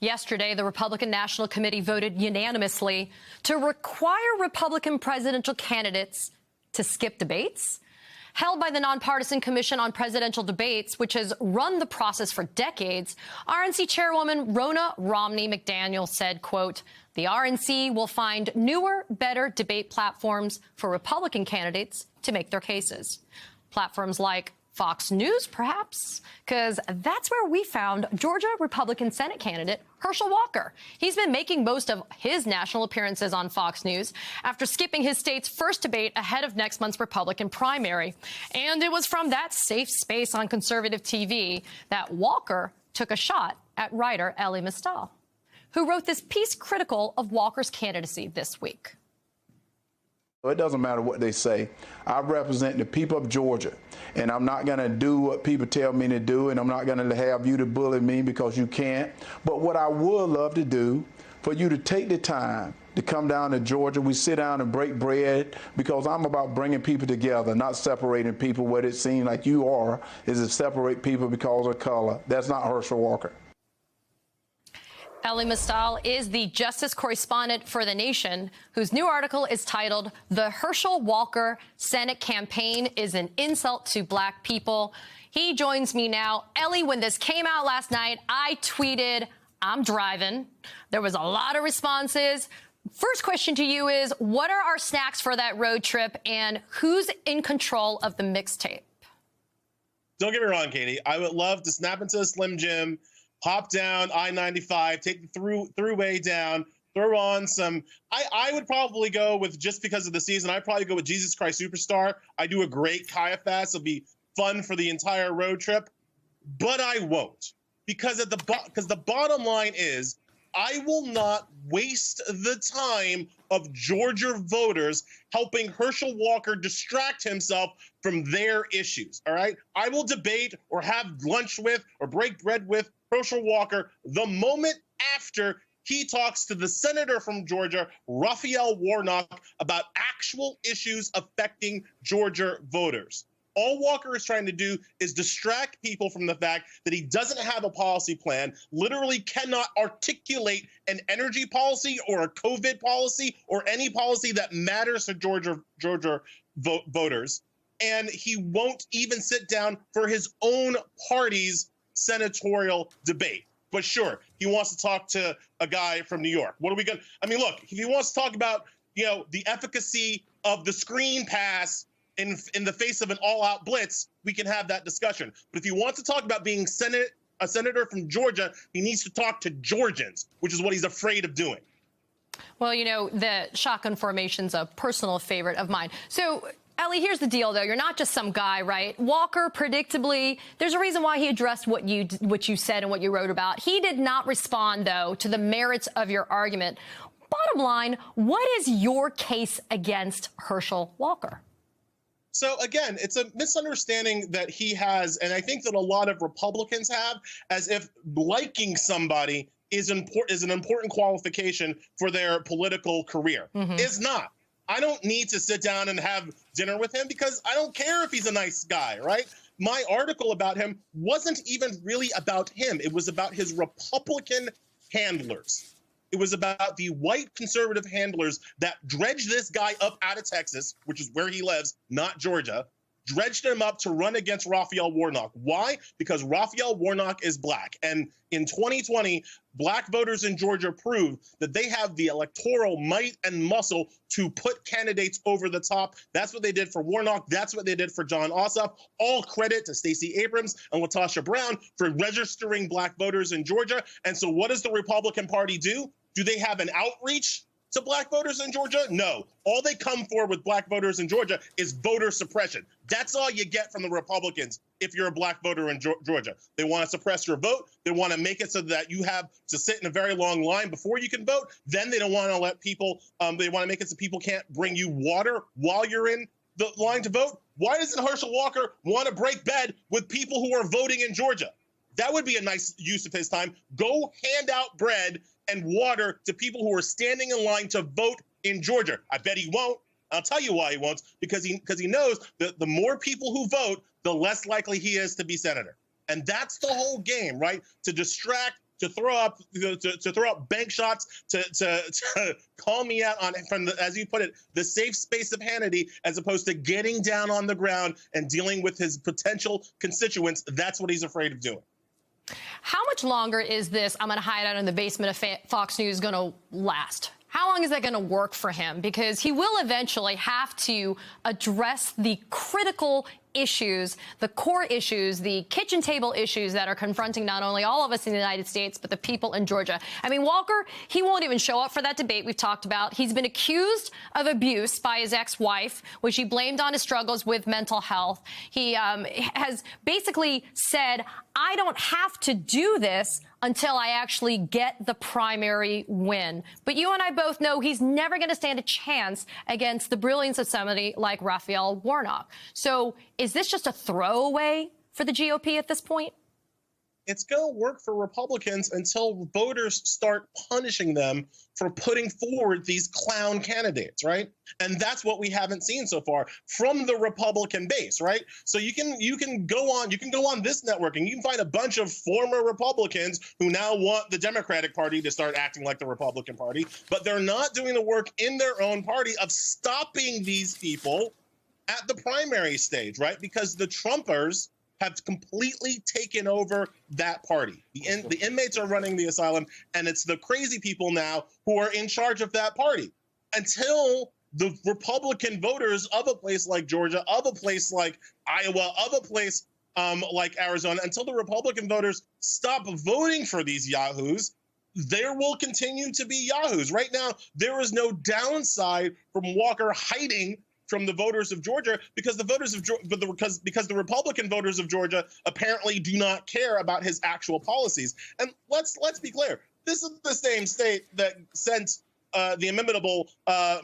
Yesterday, the Republican National Committee voted unanimously to require Republican presidential candidates to skip debates. Held by the Nonpartisan Commission on Presidential Debates, which has run the process for decades, RNC Chairwoman Ronna Romney McDaniel said, quote, the RNC will find newer, better debate platforms for Republican candidates to make their cases. Platforms like Fox News, perhaps, because that's where we found Georgia Republican Senate candidate Herschel Walker. He's been making most of his national appearances on Fox News after skipping his state's first debate ahead of next month's Republican primary. And it was from that safe space on conservative TV that Walker took a shot at writer Elie Mystal, who wrote this piece critical of Walker's candidacy this week. It doesn't matter what they say. I represent the people of Georgia, and I'm not going to do what people tell me to do, and I'm not going to have you to bully me because you can't. But what I would love to do, for you to take the time to come down to Georgia, we sit down and break bread, because I'm about bringing people together, not separating people. What it seems like you are is to separate people because of color. That's not Herschel Walker. Elie Mystal is the justice correspondent for The Nation, whose new article is titled, The Herschel Walker Senate Campaign is an Insult to Black People. He joins me now. Elie, when this came out last night, I tweeted, I'm driving. There was a lot of responses. First question to you is, what are our snacks for that road trip, and who's in control of the mixtape? Don't get me wrong, Katie. I would love to snap into a Slim Jim, hop down I-95, take the throughway down, throw on some. I would probably go with, just because of the season, I'd probably go with Jesus Christ Superstar. I do a great Caiaphas. It'll be fun for the entire road trip, but I won't, because the bottom line is, I will not waste the time of Georgia voters helping Herschel Walker distract himself from their issues, all right? I will debate or have lunch with or break bread with Herschel Walker the moment after he talks to the senator from Georgia, Raphael Warnock, about actual issues affecting Georgia voters. All Walker is trying to do is distract people from the fact that he doesn't have a policy plan, literally cannot articulate an energy policy or a COVID policy or any policy that matters to Georgia voters. And he won't even sit down for his own party's senatorial debate. But sure, he wants to talk to a guy from New York. What are we going to, I mean, look, if he wants to talk about, the efficacy of the screen pass in the face of an all-out blitz, we can have that discussion. But if he wants to talk about being a senator from Georgia, he needs to talk to Georgians, which is what he's afraid of doing. Well, the shotgun formation's a personal favorite of mine. So, Elie, here's the deal, though. You're not just some guy, right? Walker, predictably, there's a reason why he addressed what you said and what you wrote about. He did not respond, though, to the merits of your argument. Bottom line, what is your case against Herschel Walker? So, again, it's a misunderstanding that he has, and I think that a lot of Republicans have, as if liking somebody is an important qualification for their political career. Mm-hmm. It's not. I don't need to sit down and have dinner with him because I don't care if he's a nice guy, right? My article about him wasn't even really about him. It was about his Republican handlers. It was about the white conservative handlers that dredged this guy up out of Texas, which is where he lives, not Georgia, dredged him up to run against Raphael Warnock. Why? Because Raphael Warnock is black. And in 2020, black voters in Georgia proved that they have the electoral might and muscle to put candidates over the top. That's what they did for Warnock. That's what they did for Jon Ossoff. All credit to Stacey Abrams and LaTosha Brown for registering black voters in Georgia. And so what does the Republican Party do? Do they have an outreach to black voters in Georgia? No. All they come for with black voters in Georgia is voter suppression. That's all you get from the Republicans if you're a black voter in Georgia. They want to suppress your vote. They want to make it so that you have to sit in a very long line before you can vote. Then they don't want to let people, they want to make it so people can't bring you water while you're in the line to vote. Why doesn't Herschel Walker want to break bed with people who are voting in Georgia? That would be a nice use of his time. Go hand out bread and water to people who are standing in line to vote in Georgia. I bet he won't. I'll tell you why he won't, because he knows that the more people who vote, the less likely he is to be senator. And that's the whole game, right? To distract, to throw up bank shots, to call me out on, from the, as you put it, the safe space of Hannity, as opposed to getting down on the ground and dealing with his potential constituents. That's what he's afraid of doing. How much longer is this "I'm going to hide out in the basement of Fox News" going to last? How long is that going to work for him? Because he will eventually have to address the critical issues, the core issues, the kitchen table issues that are confronting not only all of us in the United States, but the people in Georgia. I mean, Walker, he won't even show up for that debate we've talked about. He's been accused of abuse by his ex-wife, which he blamed on his struggles with mental health. He has basically said, I don't have to do this until I actually get the primary win. But you and I both know he's never going to stand a chance against the brilliance of somebody like Raphael Warnock. So is this just a throwaway for the GOP at this point? It's going to work for Republicans until voters start punishing them for putting forward these clown candidates, right? And that's what we haven't seen so far from the Republican base, right? So you can go on this network and you can find a bunch of former Republicans who now want the Democratic Party to start acting like the Republican Party, but they're not doing the work in their own party of stopping these people at the primary stage, right? Because the Trumpers have completely taken over that party. The inmates are running the asylum, and it's the crazy people now who are in charge of that party. Until the Republican voters of a place like Georgia, of a place like Iowa, of a place like Arizona, until the Republican voters stop voting for these yahoos, there will continue to be yahoos. Right now, there is no downside from Walker hiding from the voters of Georgia, because the voters of because the Republican voters of Georgia apparently do not care about his actual policies. And let's be clear, this is the same state that sent the inimitable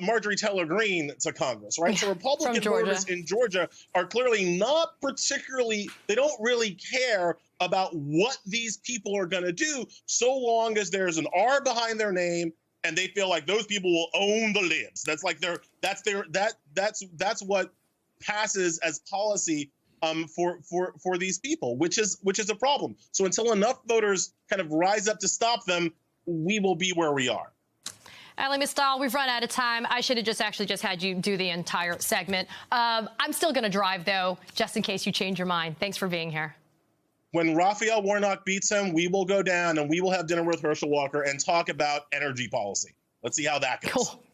Marjorie Taylor Greene to Congress, right? So Republican voters in Georgia are clearly not particularly, they don't really care about what these people are going to do, so long as there's an R behind their name and they feel like those people will own the libs. That's like that's what passes as policy for these people, which is a problem. So until enough voters kind of rise up to stop them, we will be where we are. Allie Mistal, we've run out of time. I should have just had you do the entire segment. I'm still going to drive, though, just in case you change your mind. Thanks for being here. When Raphael Warnock beats him, we will go down and we will have dinner with Herschel Walker and talk about energy policy. Let's see how that goes. Cool.